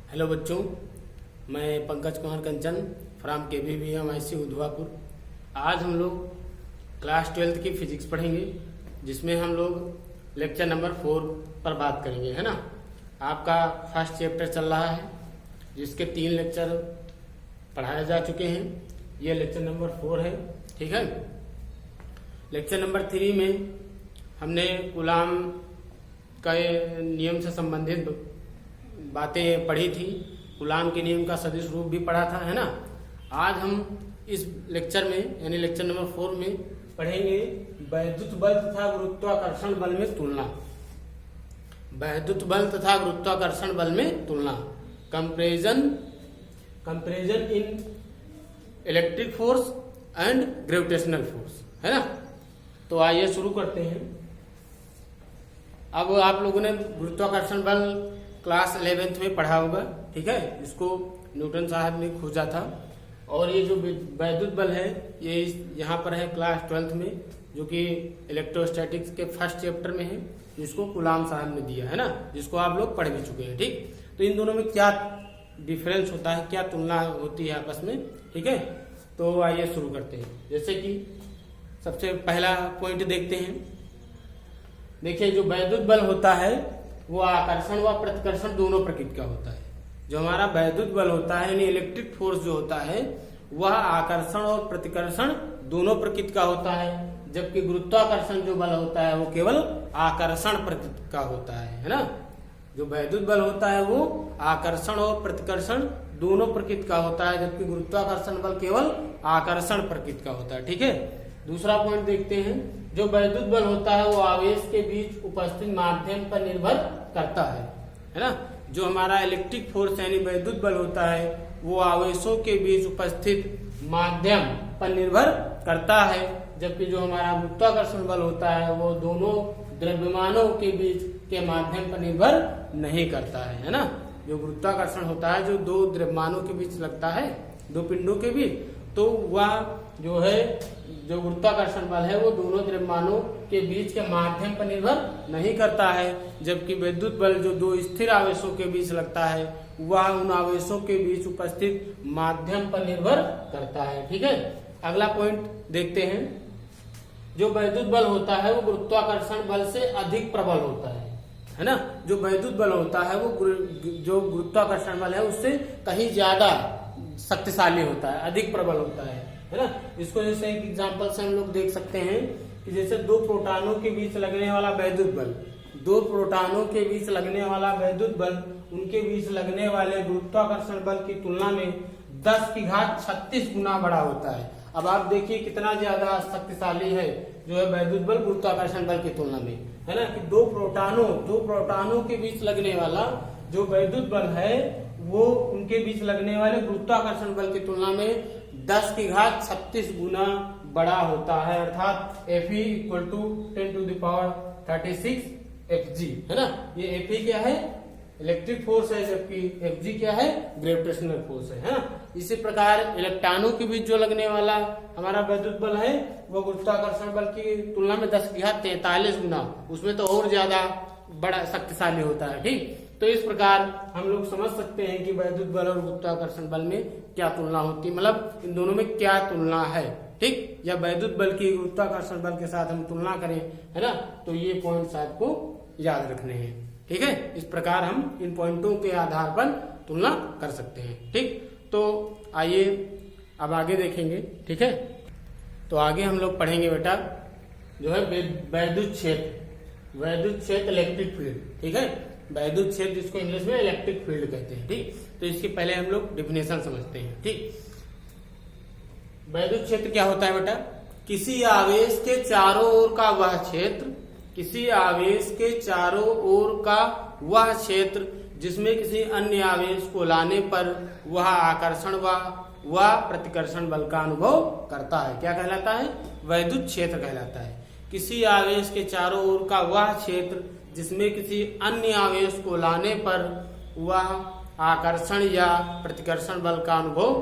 Hello बच्चों, मैं पंकज कुमार कंचन from KVVMIC उधवापुर। आज हम लोग क्लास 12th की फिजिक्स पढ़ेंगे, जिसमें हम लोग लेक्चर नंबर 4 पर बात करेंगे, है ना। आपका फर्स्ट चैप्टर चल रहा है, जिसके 3 लेक्चर पढ़ाए जा चुके हैं। ये लेक्चर नंबर 4 है, ठीक है। लेक्चर नंबर 3 में हमने कूलाम का नियम से संबंधित बातें पढ़ी थी, कूलाम के नियम का सदिश रूप भी पढ़ा था, है ना। आज हम इस लेक्चर में यानी लेक्चर नंबर 4 में पढ़ेंगे वैद्युत बल तथा गुरुत्वाकर्षण बल में तुलना। वैद्युत बल तथा गुरुत्वाकर्षण बल में तुलना, comparison in electric force and gravitational force, है ना। तो आइए शुरू करते हैं। अब आप लोगों ने गुरुत्वाकर्षण बल क्लास 11th में पढ़ा होगा, ठीक है। इसको न्यूटन साहब ने खोजा था। और ये जो वैद्युत बल है, ये यहाँ पर है क्लास 12th में, जो कि इलेक्ट्रोस्टैटिक्स के फर्स्ट चैप्टर में है, जिसको कूलाम साहब ने दिया है ना, जिसको आप लोग पढ़ भी चुके हैं, ठीक। तो इन दोनों में क्या डिफरेंस होता है, क्या तुलना होती है आपस में, ठीक है। तो आइए शुरू करते हैं। जैसे कि सबसे पहला पॉइंट देखते हैं। देखिए, जो वैद्युत बल होता है वो आकर्षण व प्रतिकर्षण दोनों प्रकृति का होता है। जो हमारा वैद्युत बल होता है यानी इलेक्ट्रिक फोर्स जो होता है, वह आकर्षण और प्रतिकर्षण दोनों प्रकृति का होता है, जबकि गुरुत्वाकर्षण जो बल होता है वो केवल आकर्षण प्रकृति का होता है ना। जो वैद्युत बल होता है वो आकर्षण और प्रतिकर्षण दोनों प्रकृति का होता है, जबकि गुरुत्वाकर्षण बल केवल आकर्षण प्रकृति का होता है, ठीक है। दूसरा पॉइंट देखते हैं। जो वैद्युत बल होता है वो आवेश के बीच उपस्थित माध्यम पर निर्भर करता है ना। जो हमारा इलेक्ट्रिक फोर्स यानी वैद्युत बल होता है वो आवेशों के बीच उपस्थित माध्यम पर निर्भर करता है, जबकि जो हमारा गुरुत्वाकर्षण बल होता है वो दोनों द्रव्यमानों के बीच के माध्यम पर निर्भर नहीं करता है ना। जो गुरुत्वाकर्षण होता है जो दो द्रव्यमानों के बीच लगता है, दो पिंडों के बीच, तो वह जो है जो गुरुत्वाकर्षण बल है वो दोनों द्रव्यमानों के बीच के माध्यम पर निर्भर नहीं करता है, जबकि वैद्युत बल जो दो स्थिर आवेशों के बीच लगता है वह उन आवेशों के बीच उपस्थित माध्यम पर निर्भर करता है, ठीक है। अगला पॉइंट देखते हैं। जो वैद्युत बल होता है वो गुरुत्वाकर्षण बल से अधिक प्रबल होता है ना। जो वैद्युत बल होता है वो जो गुरुत्वाकर्षण बल है उससे कहीं ज्यादा शक्तिशाली होता है, अधिक प्रबल होता है ना। इसको जैसे एक एग्जांपल से हम लोग देख सकते हैं कि जैसे दो प्रोटॉनों के बीच लगने वाला वैद्युत बल, दो प्रोटॉनों के बीच लगने वाला वैद्युत बल उनके बीच लगने वाले गुरुत्वाकर्षण बल की तुलना में 10 की घात 36 गुना बड़ा होता है। अब आप देखिए कितना ज्यादा शक्तिशाली है जो है वैद्युत बल गुरुत्वाकर्षण बल की तुलना में, है ना। कि दो प्रोटॉनों के बीच लगने वाला जो वैद्युत बल है वो उनके बीच लगने वाले गुरुत्वाकर्षण बल की तुलना में 10 की घात 36 गुना बड़ा होता है, अर्थात Fe = 10⁻36 Fg, है ना। ये Fe क्या है, इलेक्ट्रिक फोर्स है, जबकि Fg क्या है, ग्रेविटेशनल फोर्स है ना। इसी प्रकार इलेक्ट्रॉनों के बीच जो लगने वाला हमारा वैद्युत बल है वो गुरुत्वाकर्षण बल की तुलना में 10 की घात 43 गुना, उसमें तो और ज्यादा बड़ा शक्तिशाली होता है, ठीक। तो इस प्रकार हम लोग समझ सकते हैं कि वैद्युत बल और गुरुत्वाकर्षण बल में क्या तुलना होती है, मतलब इन दोनों में क्या तुलना है, ठीक। या वैद्युत बल की गुरुत्वाकर्षण बल के साथ हम तुलना करें, है ना, तो ये पॉइंट्स आपको याद रखने हैं, ठीक है। इस प्रकार हम इन पॉइंटों के आधार पर तुलना कर सकते हैं, ठीक। तो आइए अब आगे देखेंगे, ठीक है। तो आगे हम लोग पढ़ेंगे बेटा जो है वैद्युत क्षेत्र इलेक्ट्रिक फील्ड, ठीक है। वैद्युत क्षेत्र जिसको इंग्लिश में इलेक्ट्रिक फील्ड कहते हैं, ठीक। तो इसके पहले हम लोग डिफिनेशन समझते हैं, ठीक। वैद्युत क्षेत्र क्या होता है बेटा, किसी आवेश के चारों ओर का वह क्षेत्र, किसी आवेश के चारों ओर का वह क्षेत्र जिसमें किसी अन्य आवेश को लाने पर वह आकर्षण व प्रतिकर्षण बल का अनुभव करता है। क्या कहलाता है, वैद्युत क्षेत्र कहलाता है। किसी आवेश के चारों ओर का वह क्षेत्र जिसमें किसी अन्य आवेश को लाने पर वह आकर्षण या प्रतिकर्षण बल का अनुभव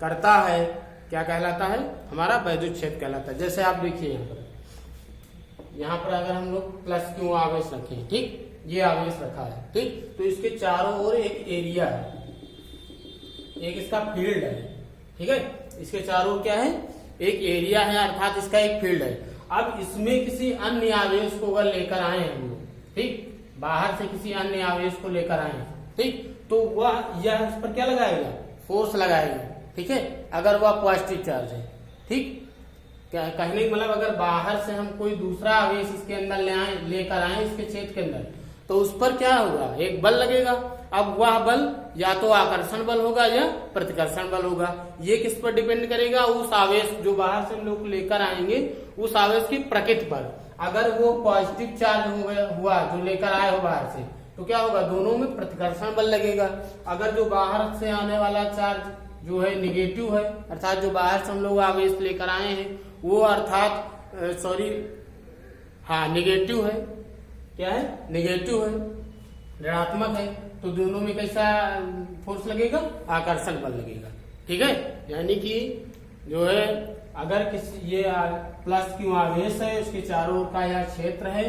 करता है, क्या कहलाता है, हमारा वैद्युत क्षेत्र कहलाता है। जैसे आप देखिए यहाँ पर अगर हम लोग +Q आवेश रखें, ठीक, ये आवेश रखा है, ठीक। तो इसके चारों ओर एक एरिया है, एक इसका फील्ड है, ठीक है, इसके चारों क्या है, एक एरिया है, अर्थात इसका एक फील्ड है। अब इसमें किसी अन्य आवेश को अगर लेकर आए हम लोग, ठीक, बाहर से किसी अन्य आवेश को लेकर आए, ठीक, तो वह यह इस पर क्या लगाएगा, फोर्स लगाएगा, ठीक है, अगर वह पॉजिटिव चार्ज है, ठीक। क्या कहने का मतलब, अगर बाहर से हम कोई दूसरा आवेश इसके अंदर लेकर आए इसके क्षेत्र के अंदर, तो उस पर क्या होगा, एक बल लगेगा। अब वह बल या तो आकर्षण बल होगा या प्रतिकर्षण बल होगा। ये किस पर डिपेंड करेगा, उस आवेश जो बाहर से हम लोग लेकर आएंगे उस आवेश की प्रकृति पर। अगर वो पॉजिटिव चार्ज हुआ जो लेकर आए हो बाहर से, तो क्या होगा, दोनों में प्रतिकर्षण बल लगेगा। अगर जो बाहर से आने वाला चार्ज जो है निगेटिव है, अर्थात जो बाहर से हम लोग आवेश लेकर आए हैं वो अर्थात निगेटिव है, क्या है, निगेटिव है, ऋणात्मक है, तो दोनों में कैसा फोर्स लगेगा, आकर्षण बल लगेगा, ठीक है। यानी कि जो है अगर किसी ये प्लस क्यू आवेश है, उसके चारों ओर का यह क्षेत्र है,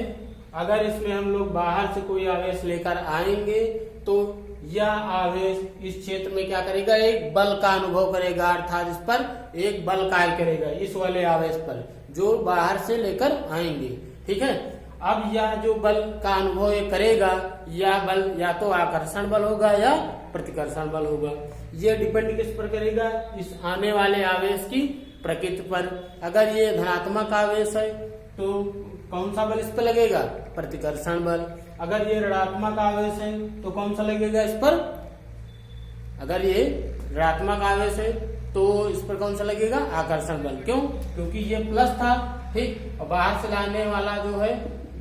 अगर इसमें हम लोग बाहर से कोई आवेश लेकर आएंगे तो यह आवेश इस क्षेत्र में क्या करेगा, एक बल का अनुभव करेगा, अर्थात इस पर एक बल कार्य करेगा, इस वाले आवेश पर जो बाहर से लेकर आएंगे, ठीक है। अब यह जो बल का अनुभव ये करेगा, यह बल या तो आकर्षण बल होगा या प्रतिकर्षण बल होगा। ये डिपेंड किस पर करेगा, इस आने वाले आवेश की प्रकृति पर। अगर ये धनात्मक आवेश है तो कौन सा बल इस पर लगेगा, प्रतिकर्षण बल। अगर ये ऋणात्मक आवेश है तो कौन सा लगेगा इस पर, अगर ये ऋणात्मक आवेश है तो इस पर कौन सा लगेगा, आकर्षण बल। क्यों, क्योंकि ये प्लस था, ठीक, और बाहर से लाने वाला जो है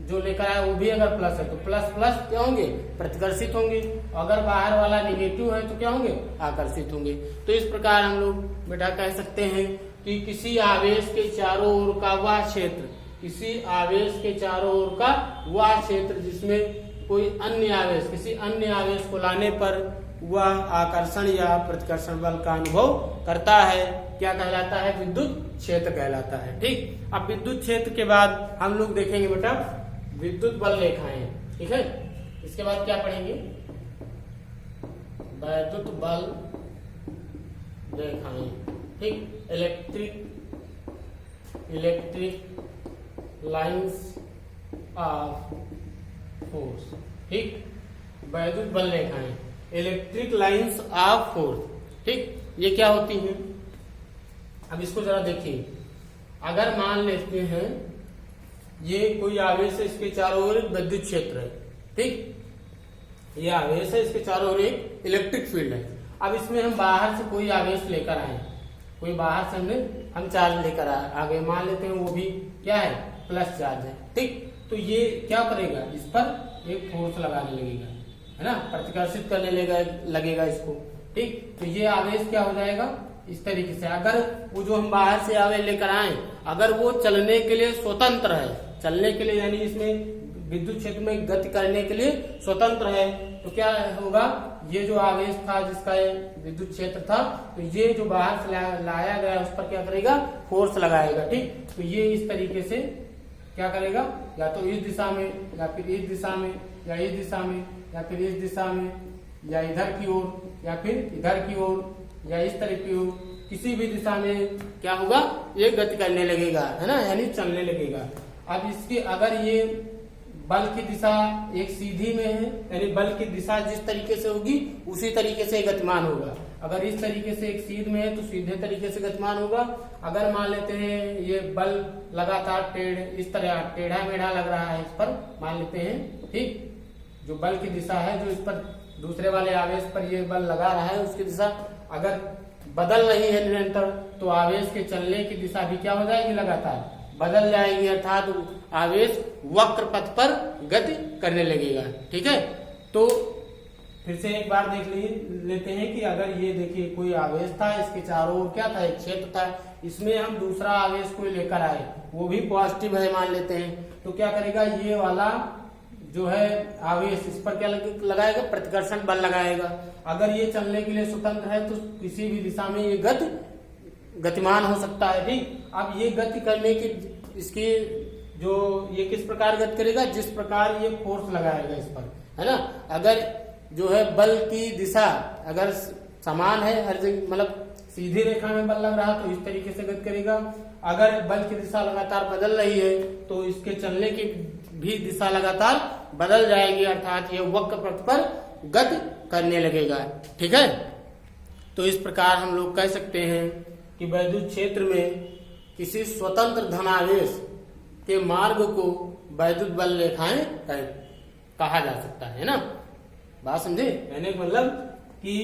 जो लेकर आया वो भी अगर प्लस है तो प्लस प्लस क्या होंगे, प्रतिकर्षित होंगे। अगर बाहर वाला निगेटिव है तो क्या होंगे, आकर्षित होंगे। तो इस प्रकार हम लोग बेटा कह सकते हैं कि किसी आवेश के चारों ओर का वह क्षेत्र, किसी आवेश के चारों ओर का वह क्षेत्र जिसमें कोई अन्य आवेश, किसी अन्य आवेश को लाने पर वह आकर्षण या प्रतिकर्षण बल का अनुभव करता है, क्या कहलाता है, विद्युत क्षेत्र कहलाता है, ठीक। अब विद्युत क्षेत्र के बाद हम लोग देखेंगे बेटा विद्युत बल रेखाएं, ठीक है। इसके बाद क्या पढ़ेंगे, वैद्युत बल रेखाएं, ठीक, इलेक्ट्रिक लाइंस ऑफ फोर्स, ठीक, वैद्युत बल रेखाएं, इलेक्ट्रिक लाइंस ऑफ फोर्स, ठीक, ये क्या होती हैं। अब इसको जरा देखिए, अगर मान लेते हैं ये कोई आवेश है, इसके चारों ओर एक विद्युत क्षेत्र है, ठीक, ये आवेश है, इसके चारों ओर एक इलेक्ट्रिक फील्ड है। अब इसमें हम बाहर से कोई आवेश लेकर आए, कोई बाहर से हम चार्ज लेकर आ गए, मान लेते हैं वो भी क्या है, प्लस चार्ज है, ठीक। तो ये क्या करेगा, इस पर एक फोर्स लगाने लगेगा, है ना, प्रतिकर्षित करने लगेगा इसको, ठीक। तो ये आवेश क्या हो जाएगा, इस तरीके से। अगर वो जो हम बाहर से आवेश लेकर आए, अगर वो चलने के लिए स्वतंत्र है, चलने के लिए यानी इसमें विद्युत क्षेत्र में गति करने के लिए स्वतंत्र है, तो क्या होगा, ये जो आवेश था जिसका विद्युत क्षेत्र था, तो ये जो बाहर से लाया गया उस पर क्या करेगा, फोर्स लगाएगा, ठीक। तो ये इस तरीके से क्या करेगा, या तो इस दिशा में या फिर इस दिशा में या इस दिशा में या फिर इस दिशा में या इधर की ओर या फिर इधर की ओर या इस तरह की ओर, किसी भी दिशा में क्या होगा, ये गति करने लगेगा, है ना, यानी चलने लगेगा। अब इसकी अगर ये बल की दिशा एक सीधी में है, यानी बल की दिशा जिस तरीके से होगी उसी तरीके से गतिमान होगा। अगर इस तरीके से एक सीध में है तो सीधे तरीके से गतिमान होगा। अगर मान लेते हैं ये बल लगातार इस तरह टेढ़ा मेढ़ा लग रहा है, इस पर मान लेते हैं, ठीक, जो बल की दिशा है, जो इस पर दूसरे वाले आवेश पर ये बल लगा रहा है, उसकी दिशा अगर बदल रही है निरंतर, तो आवेश के चलने की दिशा भी क्या हो जाएगी, लगातार बदल जाएगी, अर्थात आवेश वक्र पथ पर गति करने लगेगा, ठीक है। तो फिर से एक बार देख लेते हैं कि अगर ये देखिए कोई आवेश था, इसके चारों ओर क्या था, एक क्षेत्र था, इसमें हम दूसरा आवेश कोई लेकर आए, वो भी पॉजिटिव है मान लेते हैं, तो क्या करेगा, ये वाला जो है आवेश इस पर क्या लगाएगा, प्रतिकर्षण बल लगाएगा। अगर ये चलने के लिए स्वतंत्र है तो किसी भी दिशा में ये गतिमान हो सकता है, ठीक। अब ये गति करने की इसकी जो ये किस प्रकार गति करेगा, जिस प्रकार ये फोर्स लगाएगा इस पर, है ना। अगर जो है बल की दिशा अगर समान है हर जगह, मतलब सीधी रेखा में बल लग रहा तो इस तरीके से गति करेगा। अगर बल की दिशा लगातार बदल रही है तो इसके चलने की भी दिशा लगातार बदल जाएगी, अर्थात ये वक्र पथ पर गति करने लगेगा। ठीक है, तो इस प्रकार हम लोग कह सकते हैं कि वैद्युत क्षेत्र में किसी स्वतंत्र धनावेश के मार्ग को वैद्युत बल रेखाएं कहा जा सकता है ना। बात समझे? कहने का मतलब कि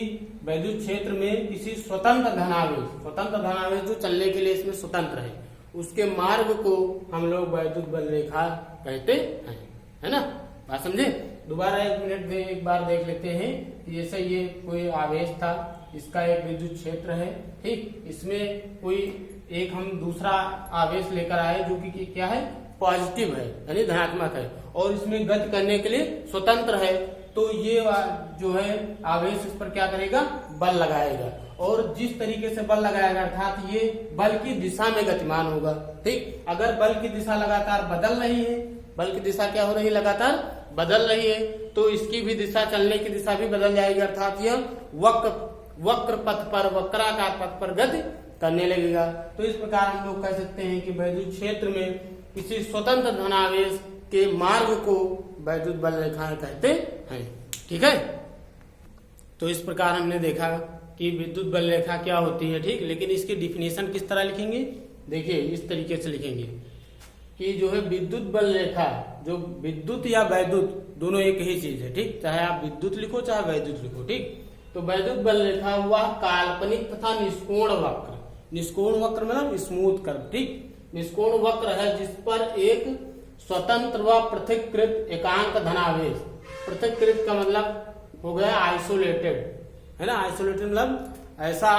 वैद्युत क्षेत्र में किसी स्वतंत्र धनावेश जो चलने के लिए इसमें स्वतंत्र है, उसके मार्ग को हम लोग वैद्युत बल रेखा कहते हैं, है ना। बात समझे? दोबारा एक बार देख लेते हैं कि जैसे ये कोई आवेश था, इसका एक विद्युत क्षेत्र है, ठीक। इसमें कोई एक हम दूसरा आवेश लेकर आए जो कि क्या है, पॉजिटिव है यानी धनात्मक है, और इसमें गति करने के लिए स्वतंत्र है, तो ये जो है आवेश इस पर क्या करेगा, बल लगाएगा, और जिस तरीके से बल लगाएगा अर्थात ये बल की दिशा में गतिमान होगा। ठीक, अगर बल की दिशा लगातार बदल रही है, बल की दिशा क्या हो रही है, लगातार बदल रही है, तो इसकी भी दिशा, चलने की दिशा भी बदल जाएगी, अर्थात यह वक्र पथ पर, वक्राकार पथ पर गति करने लगेगा। तो इस प्रकार हम लोग कह सकते हैं कि वैद्युत क्षेत्र में किसी स्वतंत्र धनावेश के मार्ग को वैद्युत बल रेखाएं कहते हैं। ठीक है, तो इस प्रकार हमने देखा कि विद्युत बल रेखा क्या होती है। ठीक, लेकिन इसकी डिफिनेशन किस तरह लिखेंगे, देखिए इस तरीके से लिखेंगे कि जो है विद्युत बल रेखा, जो विद्युत या वैद्युत दोनों एक ही चीज है। ठीक, चाहे आप विद्युत लिखो चाहे वैद्युत लिखो। ठीक, तो वैद्युत बल रेखा वह काल्पनिक तथा निष्कोण वक्र, निष्कोण वक्र मतलब स्मूथ कर्व, ठीक, निष्कोण वक्र है जिस पर एक स्वतंत्र व पृथक्कृत एकांक धनावेश, पृथक्कृत का मतलब हो गया आइसोलेटेड, है ना। आइसोलेटेड मतलब ऐसा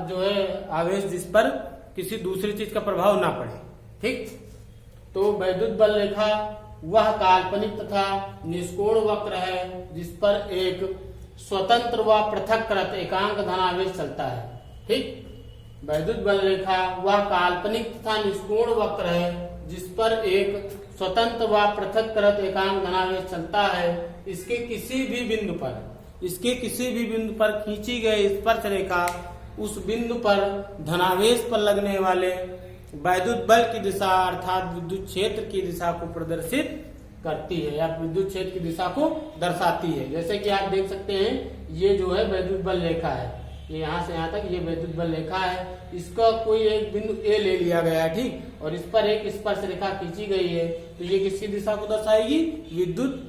जो है आवेश जिस पर किसी दूसरी चीज का प्रभाव ना पड़े। ठीक, तो वैद्युत बल रेखा वह काल्पनिक तथा निष्कोण वक्र है जिस पर एक स्वतंत्र व पृथक्कृत एकांक धनावेश चलता है। ठीक, वैद्युत बल रेखा वह काल्पनिक तथा निष्कोण वक्र है जिस पर एक स्वतंत्र व पृथक्कृत एकांक धनावेश चलता है। इसके किसी भी बिंदु पर खींची गई स्पर्श रेखा उस बिंदु पर धनावेश पर लगने वाले वैद्युत बल की दिशा अर्थात विद्युत क्षेत्र की दिशा को प्रदर्शित करती है या विद्युत क्षेत्र की दिशा को दर्शाती है। जैसे कि आप देख सकते हैं ये जो है वैद्युत बल रेखा है, ये यहाँ से यहाँ तक ये वैद्युत बल रेखा है, इसका कोई एक बिंदु ए ले लिया गया है, ठीक, और इस पर एक स्पर्श रेखा खींची गई है, तो ये किसकी दिशा को दर्शाएगी, विद्युत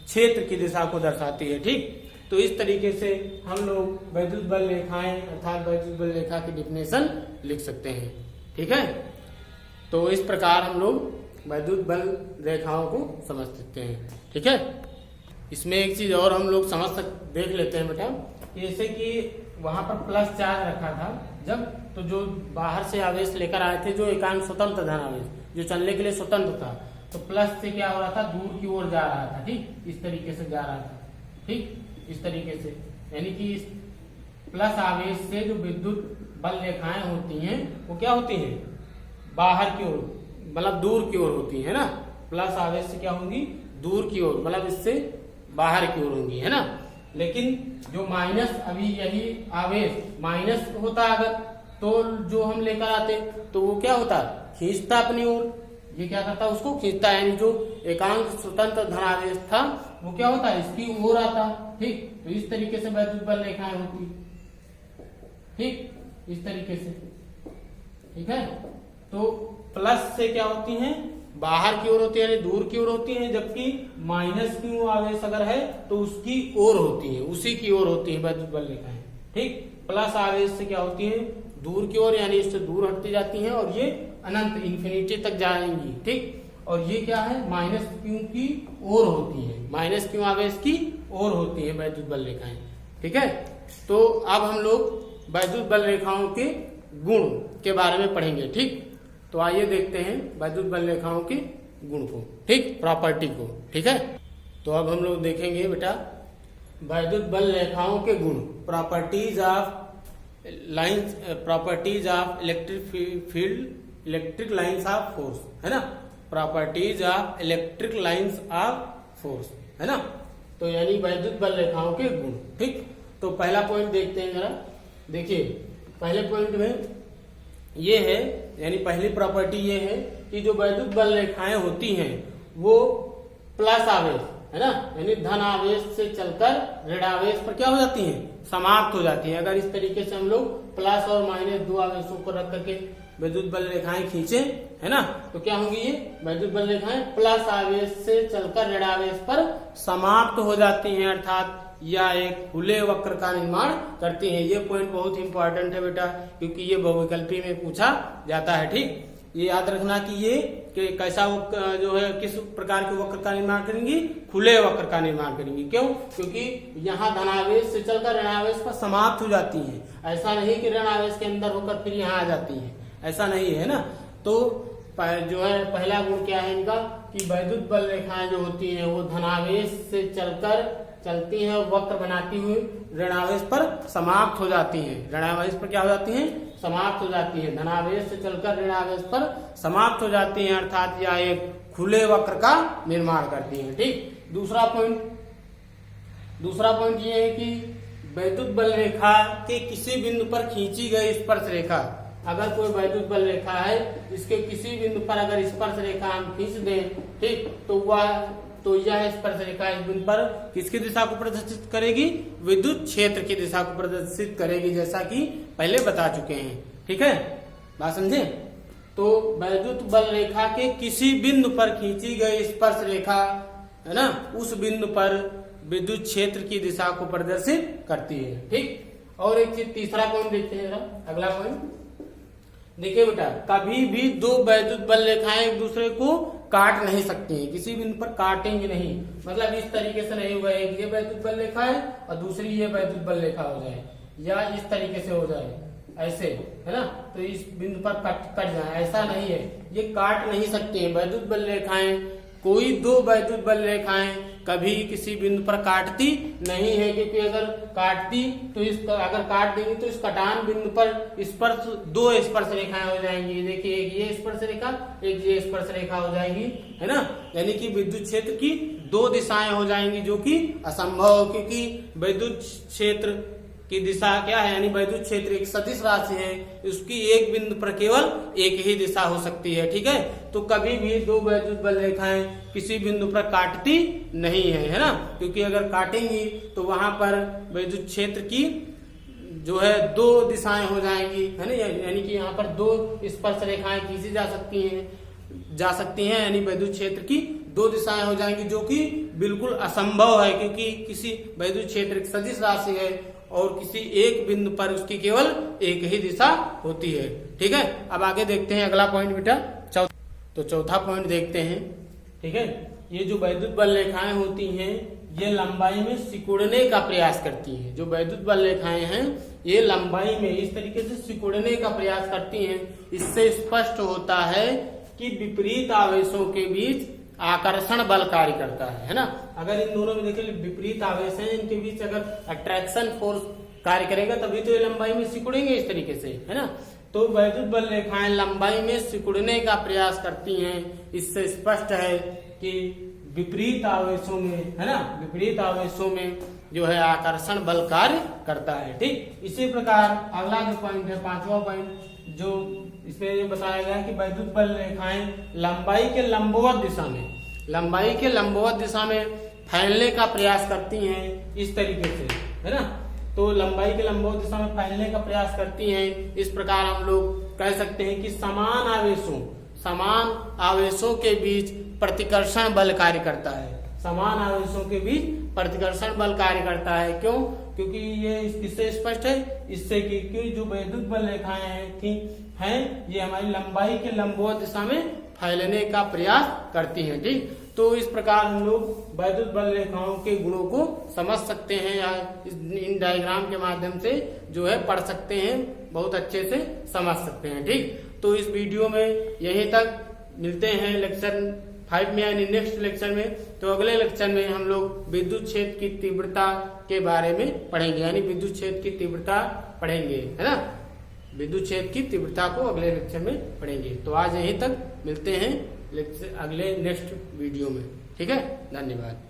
क्षेत्र की दिशा को दर्शाती है। ठीक, तो इस तरीके से हम लोग वैद्युत बल रेखाएं अर्थात वैद्युत बल रेखा की डिफिनेशन लिख सकते हैं। ठीक है, तो इस प्रकार हम लोग वैद्युत बल रेखाओं को समझ सकते हैं। ठीक है, इसमें एक चीज और हम लोग देख लेते हैं बेटा, जैसे कि वहां पर प्लस चार्ज रखा था जब, तो जो बाहर से आवेश लेकर आए थे, जो एकांक स्वतंत्र धन आवेश जो चलने के लिए स्वतंत्र था, तो प्लस से क्या हो रहा था, दूर की ओर जा रहा था। ठीक, इस तरीके से जा रहा था। ठीक, इस तरीके से, यानी कि इस प्लस आवेश से जो विद्युत बल रेखाएं होती हैं वो क्या होती हैं, बाहर की ओर मतलब दूर की ओर होती है ना। प्लस आवेश से क्या होंगी, दूर की ओर मतलब इससे बाहर की ओर होंगी, है ना। लेकिन जो माइनस, अभी यही आवेश माइनस होता अगर, तो जो हम लेकर आते तो वो क्या होता, खींचता अपनी ओर, ये क्या करता, उसको खींचता, यानी जो एकांक स्वतंत्र धनावेश था वो क्या होता, इसकी ओर आता। ठीक, तो इस तरीके से वैद्युत बल रेखाएं होती। ठीक, इस तरीके से। ठीक है, तो प्लस से क्या होती हैं, बाहर की ओर होती है यानी दूर की ओर होती है, जबकि माइनस की आवेश अगर है तो उसकी ओर होती है, उसी की ओर होती है वैद्युत बल रेखाएं। ठीक, प्लस आवेश से क्या होती है, दूर की ओर यानी इससे दूर हटती जाती हैं और ये अनंत इन्फिनिटी तक जाएंगी। ठीक, और ये क्या है, माइनस क्यू की ओर होती है, माइनस क्यू आवेश की ओर होती है वैद्युत बल रेखाएं। ठीक है, तो अब हम लोग वैद्युत बल रेखाओं के गुण के बारे में पढ़ेंगे। ठीक, तो आइए देखते हैं वैद्युत बल रेखाओं के गुण को, ठीक, प्रॉपर्टी को। ठीक है, तो अब हम लोग देखेंगे बेटा वैद्युत बल रेखाओं के गुण, properties of lines, properties of electric field, electric lines of force, है ना, properties of electric lines of force, है ना। तो यानी वैद्युत बल रेखाओं के गुण। ठीक, तो पहला पॉइंट देखते हैं जरा देखिए पहले पॉइंट में ये है, यानी पहली प्रॉपर्टी ये है कि जो वैद्युत बल रेखाएं होती हैं वो प्लस आवेश है ना, यानी धन आवेश से चलकर ऋण आवेश पर क्या हो जाती हैं, समाप्त हो जाती है। अगर इस तरीके से हम लोग प्लस और माइनस दो आवेशों को रख करके वैद्युत बल रेखाएं खींचे है ना, तो क्या होंगी ये वैद्युत बल रेखाएं प्लस आवेश से चलकर ऋण आवेश पर समाप्त हो जाती हैं, अर्थात या एक खुले वक्र का निर्माण करती हैं। ये पॉइंट बहुत इंपॉर्टेंट है बेटा, क्योंकि ये बहुविकल्पी में पूछा जाता है। ठीक, ये याद रखना कि ये कि कैसा जो है किस प्रकार के वक्र का निर्माण करेंगी, खुले वक्र का निर्माण करेंगी। क्यों? क्योंकि यहाँ धनावेश से चलकर ऋणावेश पर समाप्त हो जाती हैं। ऐसा नहीं कि ऋणावेश के अंदर होकर फिर यहाँ आ जाती हैं, ऐसा नहीं है ना। तो जो है पहला गुण क्या है इनका कि वैद्युत बल रेखाएं जो होती हैं वो धनावेश से चलती हैं और वक्र बनाती हुई ऋणावेश पर समाप्त हो जाती हैं। ऋणावेश पर क्या हो जाती हैं, समाप्त हो जाती है। धनावेश से चलकर ऋणावेश पर समाप्त हो जाती हैं, अर्थात यह एक खुले वक्र का निर्माण करती हैं। ठीक, दूसरा पॉइंट ये है कि वैद्युत बल रेखा के किसी बिंदु पर खींची गई स्पर्श रेखा, अगर कोई वैद्युत बल रेखा है इसके किसी बिंदु पर अगर स्पर्श रेखा हम खींच दें, ठीक, तो यह स्पर्श रेखा इस बिंदु पर किसकी दिशा को प्रदर्शित करेगी, विद्युत क्षेत्र की दिशा को प्रदर्शित करेगी, जैसा कि पहले बता चुके हैं। ठीक है, बात समझे। तो वैद्युत बल रेखा के किसी बिंदु पर खींची गई स्पर्श रेखा है ना, उस बिंदु पर विद्युत क्षेत्र की दिशा को प्रदर्शित करती है। ठीक, और एक चीज तीसरा पॉइंट देखते हैं जरा, अगला पॉइंट देखिए बेटा, कभी भी दो वैद्युत बल रेखाएं एक दूसरे को काट नहीं सकती हैं, किसी बिंदु पर काटेंगे नहीं। मतलब इस तरीके से नहीं होगा एक ये वैद्युत बल रेखा है और दूसरी ये वैद्युत बल रेखा हो जाए, या इस तरीके से हो जाए, ऐसे है ना, तो इस बिंदु पर कट जाए, ऐसा नहीं है, ये काट नहीं सकते हैं। वैद्युत बल रेखाएं, कोई दो वैद्युत बल रेखाएं कभी किसी बिंदु पर काटती नहीं है, क्योंकि अगर काटती तो अगर काट देंगी तो इस कटान बिंदु पर दो स्पर्श रेखाएं हो जाएंगी। देखिए एक ये स्पर्श रेखा, एक ये स्पर्श रेखा हो जाएगी, है ना, यानी कि विद्युत क्षेत्र की दो दिशाएं हो जाएंगी, जो कि असंभव, क्योंकि विद्युत क्षेत्र की दिशा क्या है, यानी विद्युत क्षेत्र एक सदिश राशि है, उसकी एक बिंदु पर केवल एक ही दिशा हो सकती है। ठीक है, तो कभी भी दो वैद्युत बल रेखाएं किसी बिंदु पर काटती नहीं है ना, क्योंकि अगर काटेंगी तो वहां पर विद्युत क्षेत्र की जो है दो दिशाएं हो जाएंगी, है ना, यानी कि यहाँ पर दो स्पर्श रेखाएं खींची जा सकती हैं, यानी विद्युत क्षेत्र की दो दिशाएं हो जाएंगी, जो कि बिल्कुल असंभव है, क्योंकि किसी विद्युत क्षेत्र एक सदिश राशि है और किसी एक बिंदु पर उसकी केवल एक ही दिशा होती है। ठीक है, अब आगे देखते हैं अगला पॉइंट बेटा, तो चौथा पॉइंट देखते हैं। ठीक है, ये जो वैद्युत बल रेखाएं होती हैं ये लंबाई में सिकुड़ने का प्रयास करती हैं। जो वैद्युत बल रेखाएं हैं ये लंबाई में इस तरीके से सिकुड़ने का प्रयास करती हैं। इससे स्पष्ट होता है कि विपरीत आवेशों के बीच आकर्षण बल कार्य करता है ना। अगर इन दोनों में देखिए विपरीत आवेश हैं, इनके बीच अगर अट्रैक्शन फोर्स कार्य करेगा तभी तो ये लंबाई में सिकुड़ेंगे इस तरीके से, है ना। तो वैद्युत बल रेखाएं लंबाई में सिकुड़ने का प्रयास करती हैं। इससे स्पष्ट है कि विपरीत आवेशों में, है ना, विपरीत आवेशों में जो है आकर्षण बल कार्य करता है। ठीक, इसी प्रकार अगला जो पॉइंट है, पांचवा पॉइंट, जो इसमें ये बताया गया कि वैद्युत बल रेखाएं लंबाई के लंबवत दिशा में फैलने का प्रयास करती हैं, इस तरीके से, है ना। तो लंबाई के लंबवत दिशा में फैलने का प्रयास करती हैं। इस प्रकार हम लोग कह सकते हैं कि समान आवेशों के बीच प्रतिकर्षण बल कार्य करता है। समान आवेशों के बीच प्रतिकर्षण बल कार्य करता है। क्यों? क्योंकि ये इससे स्पष्ट है, इससे कि जो वैद्युत बल रेखाएं हैं ये हमारी लंबाई के लंबवत दिशा में फैलने का प्रयास करती हैं। ठीक, तो इस प्रकार हम लोग वैद्युत बल रेखाओं के गुणों को समझ सकते हैं, या इन डायग्राम के माध्यम से जो है पढ़ सकते हैं, बहुत अच्छे से समझ सकते हैं। ठीक, तो इस वीडियो में यहीं तक, मिलते हैं लेक्चर 5 में, यानी नेक्स्ट लेक्चर में। तो अगले लेक्चर में हम लोग विद्युत क्षेत्र की तीव्रता के बारे में पढ़ेंगे, यानी विद्युत क्षेत्र की तीव्रता पढ़ेंगे, है ना। विद्युत क्षेत्र की तीव्रता को अगले लेक्चर में पढ़ेंगे। तो आज यहीं तक, मिलते हैं लेक्चर अगले नेक्स्ट वीडियो में। ठीक है, धन्यवाद।